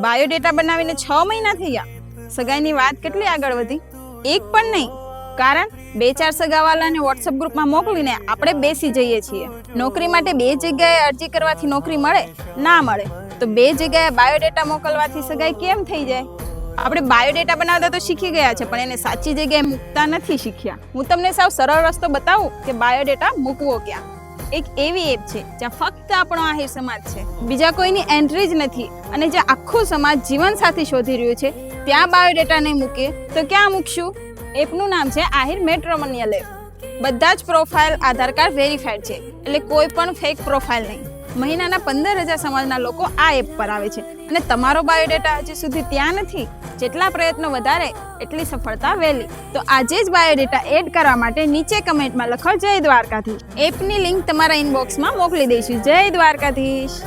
Biodata બનાવીને 6 મહિના થઈ ગયા. સગાઈની વાત કેટલી આગળ વધી? એક પણ નહીં. કારણ 2-4 સગાવાલાને વોટ્સઅપ ગ્રુપમાં મોકલીને આપણે બેસી જઈએ છીએ. નોકરી માટે 2 જગ્યાએ અરજી કરવાથી નોકરી મળે? ના મળે. તો 2 જગ્યાએ બાયોડેટા મોકલવાથી સગાઈ કેમ થઈ જાય? આપણે બાયોડેટા બનાવતા તો શીખી ગયા છે, પણ એને સાચી જગ્યાએ મૂકતા નથી શીખ્યા. હું તમને સાવ સરળ રસ્તો બતાવું કે બાયોડેટા મૂકવો ક્યાં. એક એવી એપ છે જ્યાં ફક્ત આપણો આહિર સમાજ છે, બીજા કોઈની એન્ટ્રી જ નથી, અને જ્યાં આખું સમાજ જીવનસાથી શોધી રહ્યું છે, ત્યાં બાયોડેટા નહીં મૂકીએ તો ક્યાં મૂકશું? એપનું નામ છે આહિર મેટ્રોમોનિયલ એપ. બધા જ પ્રોફાઇલ આધાર કાર્ડ વેરીફાઈડ છે, એટલે કોઈ પણ ફેક પ્રોફાઇલ નહીં. મહિનાના 15,000 સમાજના લોકો આ એપ પર આવે છે, અને તમારો બાયોડેટા હજી સુધી ત્યાં નથી. જેટલા પ્રયત્નો વધારે એટલી સફળતા વહેલી. તો આજે જ બાયોડેટા એડ કરવા માટે નીચે કમેન્ટમાં લખો જય દ્વારકાધીશ. એપની લિંક તમારા ઇનબોક્સમાં મોકલી દઈશું. જય દ્વારકાધીશ.